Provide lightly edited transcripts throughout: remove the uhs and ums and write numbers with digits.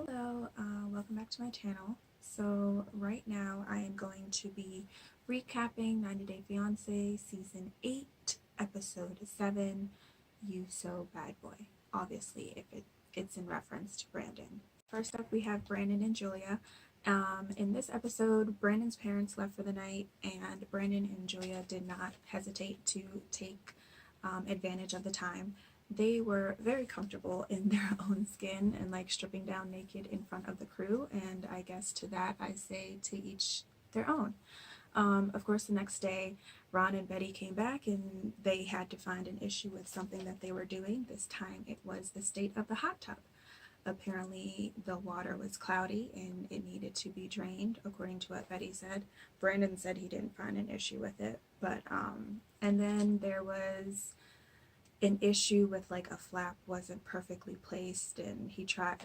Hello, welcome back to my channel. So right now I am going to be recapping 90 Day Fiancé Season 8, Episode 7, You So Bad Boy. Obviously, if it's in reference to Brandon. First up, we have Brandon and Julia. In this episode, Brandon's parents left for the night, and Brandon and Julia did not hesitate to take advantage of the time. They were very comfortable in their own skin and like stripping down naked in front of the crew, and I guess to that I say to each their own. Of course, the next day, Ron and Betty came back and they had to find an issue with something that they were doing. This time it was the state of the hot tub. Apparently, the water was cloudy and it needed to be drained, according to what Betty said. Brandon said he didn't find an issue with it, and then there was an issue with like a flap wasn't perfectly placed, and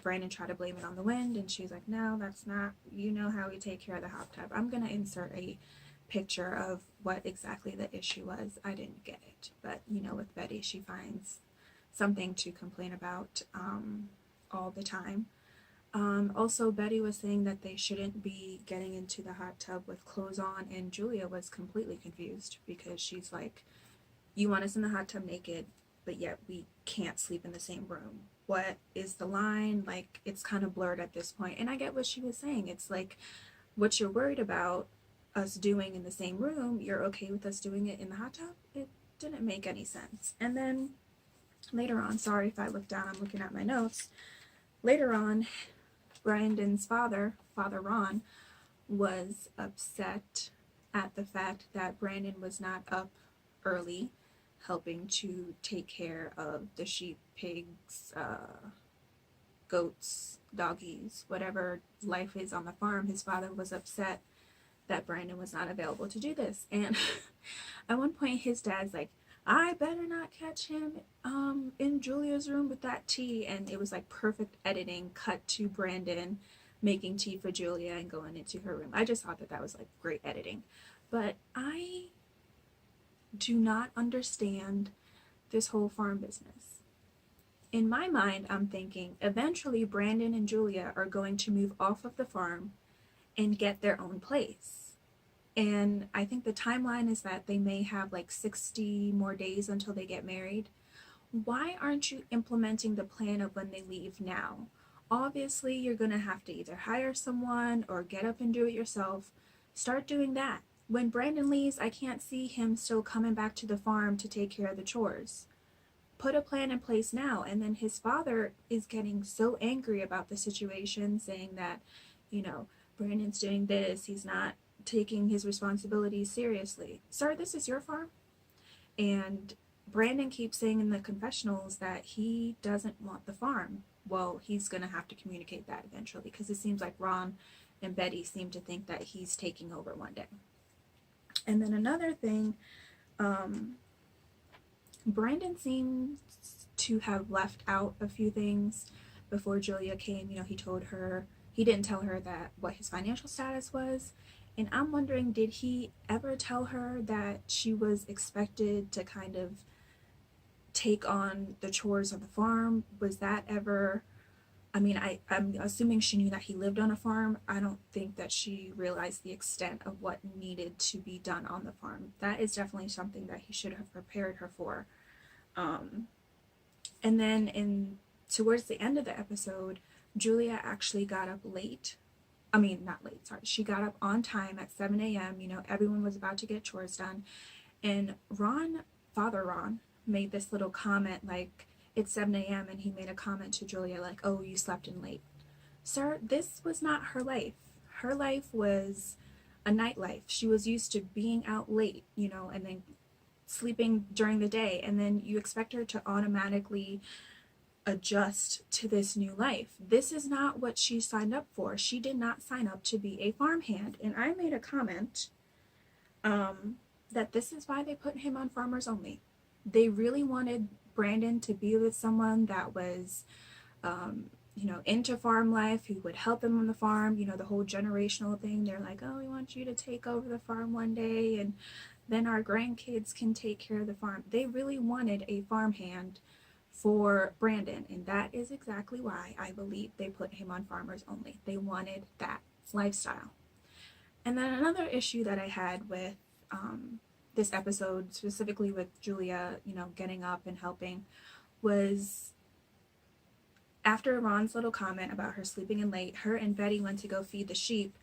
Brandon tried to blame it on the wind, and she was like, no, that's not, you know how we take care of the hot tub. I'm gonna insert a picture of what exactly the issue was. I didn't get it, but with Betty, she finds something to complain about all the time. Also, Betty was saying that they shouldn't be getting into the hot tub with clothes on, and Julia was completely confused because she's like, you want us in the hot tub naked, but yet we can't sleep in the same room. What is the line? Like, it's kind of blurred at this point. And I get what she was saying. It's like, what you're worried about us doing in the same room, you're okay with us doing it in the hot tub? It didn't make any sense. And then later on, sorry if I look down, I'm looking at my notes. Later on, Brandon's Father Ron, was upset at the fact that Brandon was not up early helping to take care of the sheep, pigs, goats, doggies, whatever life is on the farm. His father was upset that Brandon was not available to do this. And at one point, his dad's like, I better not catch him in Julia's room with that tea. And it was like perfect editing, cut to Brandon making tea for Julia and going into her room. I just thought that was like great editing. But I do not understand this whole farm business. In my mind, I'm thinking eventually Brandon and Julia are going to move off of the farm and get their own place. And I think the timeline is that they may have like 60 more days until they get married. Why aren't you implementing the plan of when they leave now? Obviously, you're going to have to either hire someone or get up and do it yourself. Start doing that. When Brandon leaves, I can't see him still coming back to the farm to take care of the chores. Put a plan in place now. And then his father is getting so angry about the situation, saying that, Brandon's doing this, he's not taking his responsibilities seriously. Sir, this is your farm. And Brandon keeps saying in the confessionals that he doesn't want the farm. Well, he's going to have to communicate that eventually, because it seems like Ron and Betty seem to think that he's taking over one day. And then another thing, Brandon seems to have left out a few things before Julia came. He didn't tell her that what his financial status was. And I'm wondering, did he ever tell her that she was expected to kind of take on the chores of the farm? Was that ever, I'm assuming she knew that he lived on a farm. I don't think that she realized the extent of what needed to be done on the farm. That is definitely something that he should have prepared her for. And then towards the end of the episode, Julia actually got up late. I mean, not late, sorry. She got up on time at 7 a.m. Everyone was about to get chores done. And Father Ron, made this little comment like, it's 7 a.m. and he made a comment to Julia like, oh, you slept in late. Sir, this was not her life. Her life was a nightlife. She was used to being out late, and then sleeping during the day. And then you expect her to automatically adjust to this new life. This is not what she signed up for. She did not sign up to be a farmhand. And I made a comment that this is why they put him on Farmers Only. They really wanted Brandon to be with someone that was, into farm life, who would help him on the farm, the whole generational thing. They're like, oh, we want you to take over the farm one day, and then our grandkids can take care of the farm. They really wanted a farmhand for Brandon, and that is exactly why I believe they put him on Farmers Only. They wanted that lifestyle. And then another issue that I had with this episode, specifically with Julia, getting up and helping, was after Ron's little comment about her sleeping in late, her and Betty went to go feed the sheep,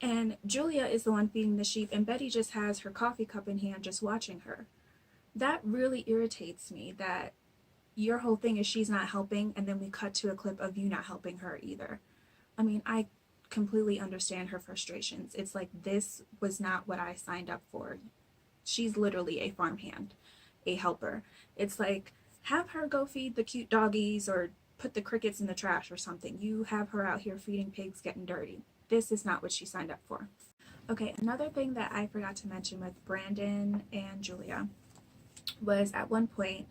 and Julia is the one feeding the sheep, and Betty just has her coffee cup in hand just watching her. That really irritates me, that your whole thing is she's not helping, and then we cut to a clip of you not helping her either. I mean, I completely understand her frustrations. It's like, this was not what I signed up for. She's literally a farmhand, a helper. It's like, have her go feed the cute doggies or put the crickets in the trash or something. You have her out here feeding pigs, getting dirty. This is not what she signed up for. Okay, another thing that I forgot to mention with Brandon and Julia was at one point,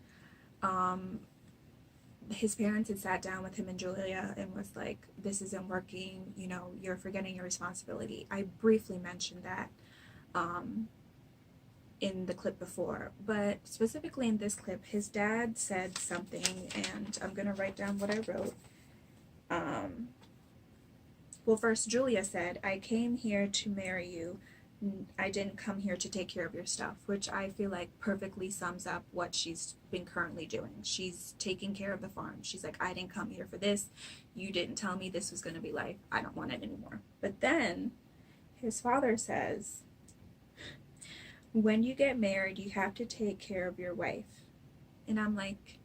his parents had sat down with him and Julia and was like, this isn't working, you're forgetting your responsibility. I briefly mentioned that in the clip before, but specifically in this clip, his dad said something, and I'm gonna write down what I wrote. Well, first, Julia said, I came here to marry you. I didn't come here to take care of your stuff, which I feel like perfectly sums up what she's been currently doing. She's taking care of the farm. She's like, I didn't come here for this. You didn't tell me this was going to be life. I don't want it anymore. But then his father says, when you get married, you have to take care of your wife. And I'm like,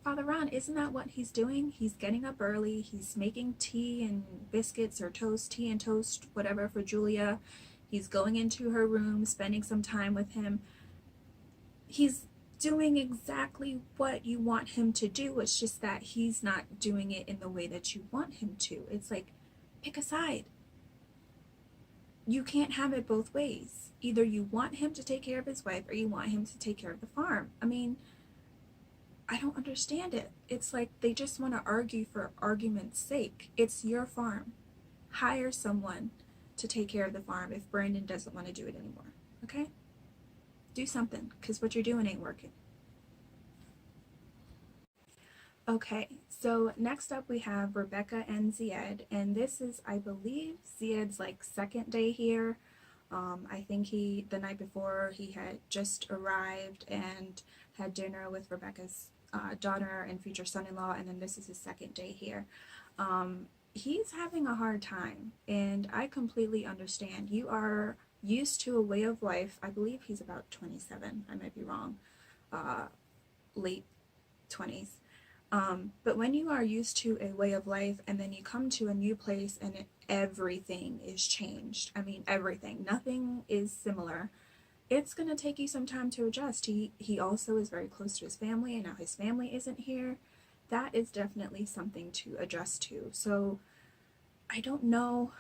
Father Ron, isn't that what he's doing? He's getting up early. He's making tea and biscuits or toast, tea and toast, whatever, for Julia. He's going into her room, spending some time with him. He's doing exactly what you want him to do. It's just that he's not doing it in the way that you want him to. It's like, pick a side. You can't have it both ways. Either you want him to take care of his wife or you want him to take care of the farm. I mean, I don't understand it. It's like they just want to argue for argument's sake. It's your farm. Hire someone to take care of the farm if Brandon doesn't want to do it anymore. Okay? Do something, because what you're doing ain't working. Okay, so next up we have Rebecca and Zied, and this is, I believe, Zied's like second day here. I think the night before, he had just arrived and had dinner with Rebecca's daughter and future son-in-law, and then this is his second day here. He's having a hard time, and I completely understand. You are used to a way of life. I believe he's about 27. I might be wrong. Late 20s. But when you are used to a way of life and then you come to a new place and everything is changed. I mean, everything. Nothing is similar. It's going to take you some time to adjust. He also is very close to his family, and now his family isn't here. That is definitely something to adjust to. So I don't know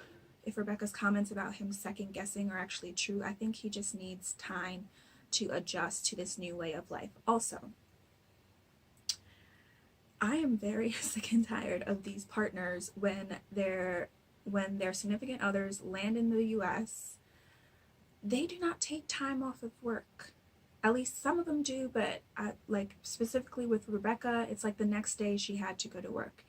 if Rebecca's comments about him second guessing are actually true. I think he just needs time to adjust to this new way of life. Also, I am very sick and tired of these partners when their significant others land in the US, they do not take time off of work. At least some of them do, but like specifically with Rebecca, it's like the next day she had to go to work.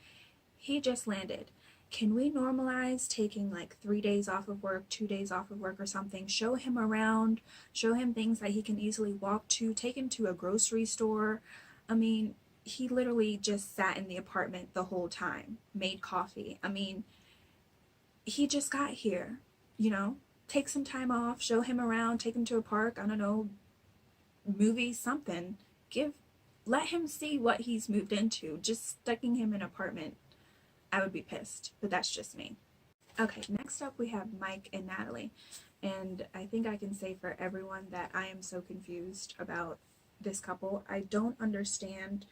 He just landed. Can we normalize taking like 3 days off of work, 2 days off of work or something? Show him around, show him things that he can easily walk to, take him to a grocery store. I mean, he literally just sat in the apartment the whole time, made coffee. I mean, he just got here, take some time off, show him around, take him to a park, I don't know, movie, something. Let him see what he's moved into. Just sticking him in an apartment, I would be pissed, but that's just me. Okay, next up we have Mike and Natalie, and I think I can say for everyone that I am so confused about this couple. I don't understand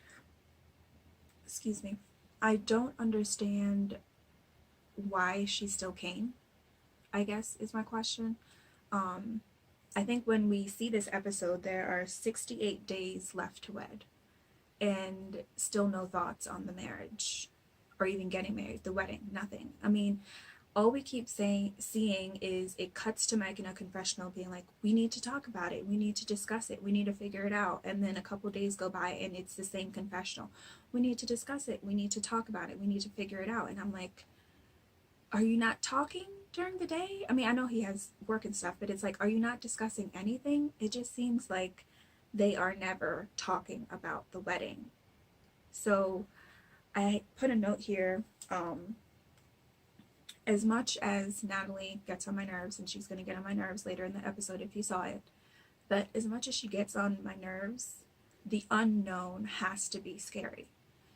why she still came, I guess is my question. I think when we see this episode, there are 68 days left to wed, and still no thoughts on the marriage, or even getting married, the wedding, nothing. I mean, all we keep seeing is it cuts to Mike in a confessional being like, we need to talk about it, we need to discuss it, we need to figure it out. And then a couple days go by and it's the same confessional. We need to discuss it, we need to talk about it, we need to figure it out. And I'm like, are you not talking during the day? I mean, I know he has work and stuff, but it's like, are you not discussing anything? It just seems like they are never talking about the wedding. So I put a note here. As much as Natalie gets on my nerves, and she's going to get on my nerves later in the episode if you saw it, but as much as she gets on my nerves, the unknown has to be scary.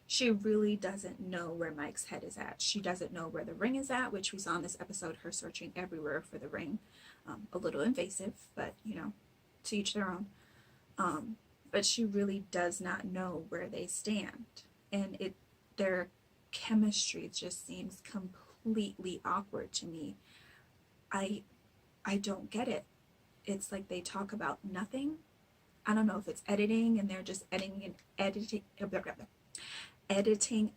She really doesn't know where Mike's head is at. She doesn't know where the ring is at, which we saw in this episode, her searching everywhere for the ring. A little invasive, but you know, to each their own. But she really does not know where they stand. And their chemistry just seems completely awkward to me. I don't get it. It's like they talk about nothing. I don't know if it's editing and they're just editing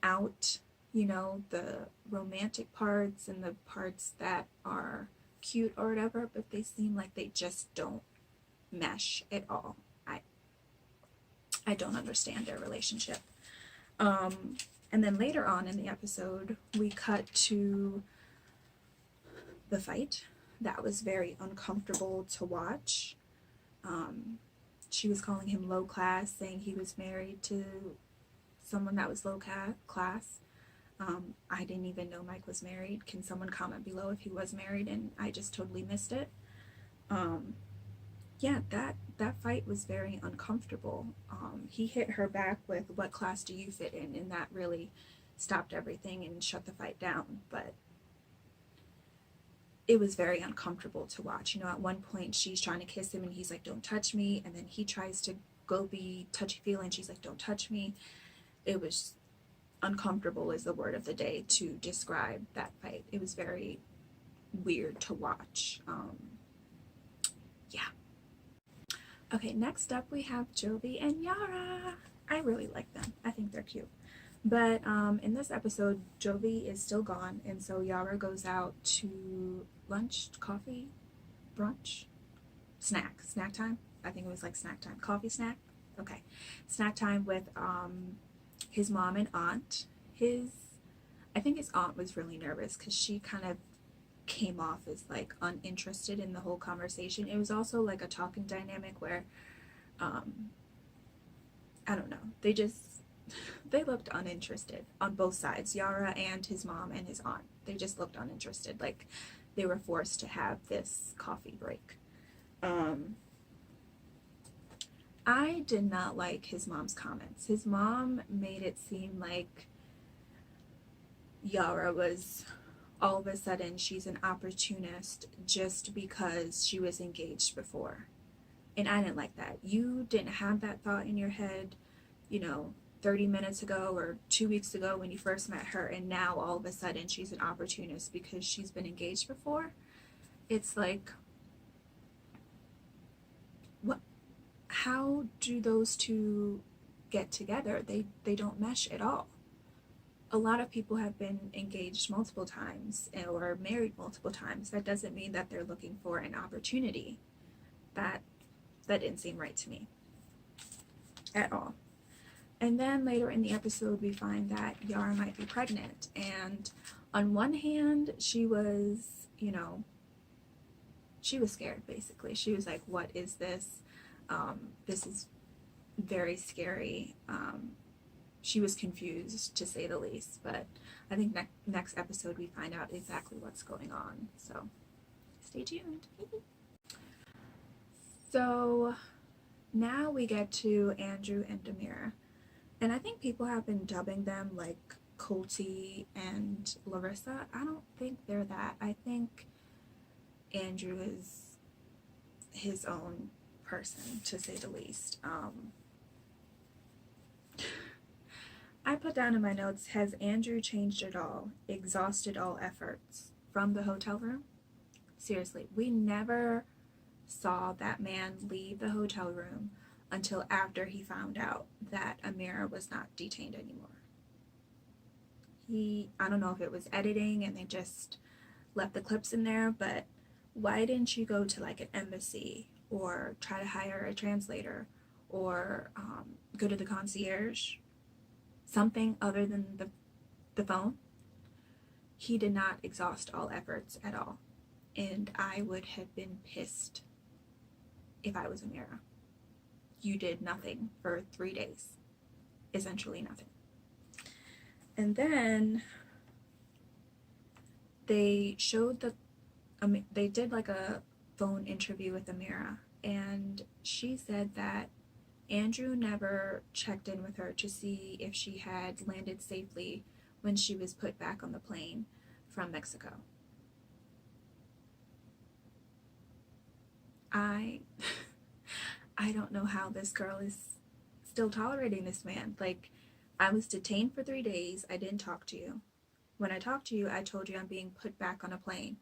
out, you know, the romantic parts and the parts that are cute or whatever, but they seem like they just don't mesh at all. I don't understand their relationship. And then later on in the episode, we cut to the fight. That was very uncomfortable to watch. She was calling him low class, saying he was married to someone that was low class. I didn't even know Mike was married. Can someone comment below if he was married and I just totally missed it? Yeah, that fight was very uncomfortable. He hit her back with, what class do you fit in? And that really stopped everything and shut the fight down. But it was very uncomfortable to watch. You know, at one point she's trying to kiss him and he's like, don't touch me. And then he tries to go be touchy-feely and she's like, don't touch me. It was uncomfortable is the word of the day to describe that fight. It was very weird to watch. Yeah. Okay, next up we have Jovi and Yara. I really like them. I think they're cute. But in this episode, Jovi is still gone, and so Yara goes out to lunch, coffee, brunch, snack time. I think it was like snack time, coffee snack. Okay, snack time with his mom and aunt. I think his aunt was really nervous because she kind of came off as like uninterested in the whole conversation. It was also like a talking dynamic where I don't know, they looked uninterested on both sides, Yara and his mom and his aunt. They just looked uninterested, like they were forced to have this coffee break. I did not like his mom's comments. His mom made it seem like Yara was, all of a sudden, she's an opportunist just because she was engaged before. And I didn't like that. You didn't have that thought in your head, you know, 30 minutes ago or 2 weeks ago when you first met her, and now all of a sudden she's an opportunist because she's been engaged before. It's like, what? How do those two get together? They don't mesh at all. A lot of people have been engaged multiple times or married multiple times. That doesn't mean that they're looking for an opportunity. That didn't seem right to me at all. And then later in the episode, we find that Yara might be pregnant. And on one hand, she was, you know, she was scared, basically. She was like, what is this? This is very scary. She was confused, to say the least. But I think next episode, we find out exactly what's going on. So stay tuned. So now we get to Andrew and Damir. And I think people have been dubbing them like Colty and Larissa. I don't think they're that. I think Andrew is his own person, to say the least. I put down in my notes, has Andrew changed at all? Exhausted all efforts from the hotel room? Seriously, we never saw that man leave the hotel room until after he found out that Amira was not detained anymore. I don't know if it was editing and they just left the clips in there, but why didn't you go to like an embassy or try to hire a translator or go to the concierge? Something other than the phone? He did not exhaust all efforts at all. And I would have been pissed if I was Amira. You did nothing for 3 days. Essentially nothing. And then they showed they did like a phone interview with Amira, and she said that Andrew never checked in with her to see if she had landed safely when she was put back on the plane from Mexico. I I don't know how this girl is still tolerating this man. Like, I was detained for 3 days. I didn't talk to you. When I talked to you, I told you I'm being put back on a plane.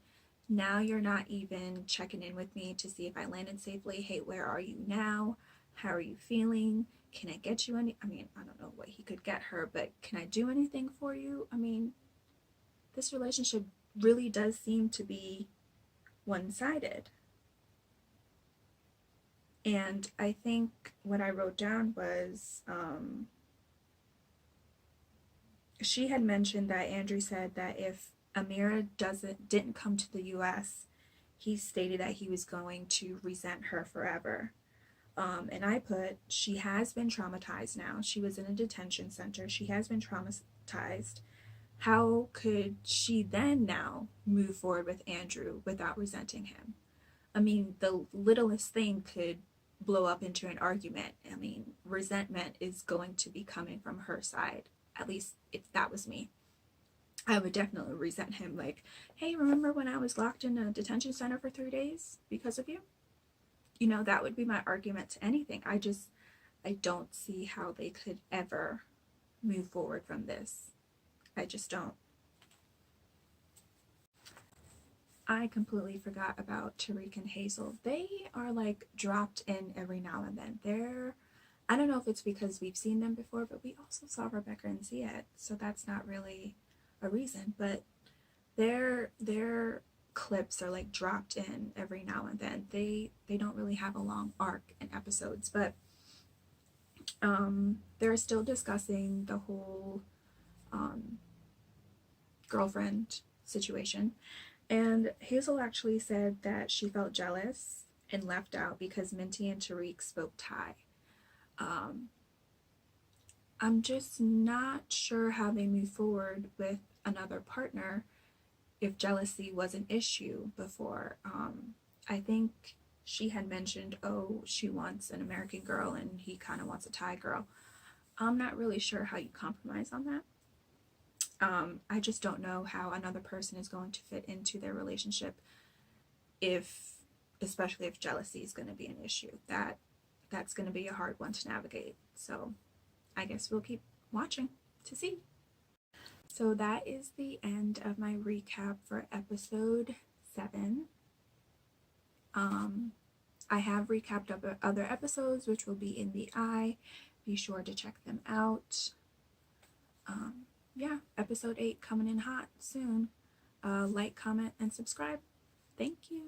Now you're not even checking in with me to see if I landed safely. Hey, where are you now? How are you feeling? Can I get you any? I mean, I don't know what he could get her, but can I do anything for you? I mean, this relationship really does seem to be one-sided. And I think what I wrote down was she had mentioned that Andrew said that if Amira didn't come to the US, he stated that he was going to resent her forever. And I put, she has been traumatized now. She was in a detention center. She has been traumatized. How could she then now move forward with Andrew without resenting him? I mean, the littlest thing could blow up into an argument. I mean, resentment is going to be coming from her side. At least if that was me, I would definitely resent him. Like, hey, remember when I was locked in a detention center for 3 days because of you? You know, that would be my argument to anything. I don't see how they could ever move forward from this. I just don't. I completely forgot about Tariq and Hazel. They are like dropped in every now and then. I don't know if it's because we've seen them before, but we also saw Rebecca and Ziad, so that's not really a reason. But their clips are like dropped in every now and then. They don't really have a long arc in episodes, but they're still discussing the whole girlfriend situation. And Hazel actually said that she felt jealous and left out because Minty and Tariq spoke Thai. I'm just not sure how they move forward with another partner if jealousy was an issue before. I think she had mentioned, oh, she wants an American girl and he kind of wants a Thai girl. I'm not really sure how you compromise on that. I just don't know how another person is going to fit into their relationship especially if jealousy is going to be an issue. That's going to be a hard one to navigate. So I guess we'll keep watching to see. So that is the end of my recap for episode 7. I have recapped other episodes, which will be in the eye. Be sure to check them out. Yeah, episode 8 coming in hot soon. Like, comment, and subscribe. Thank you.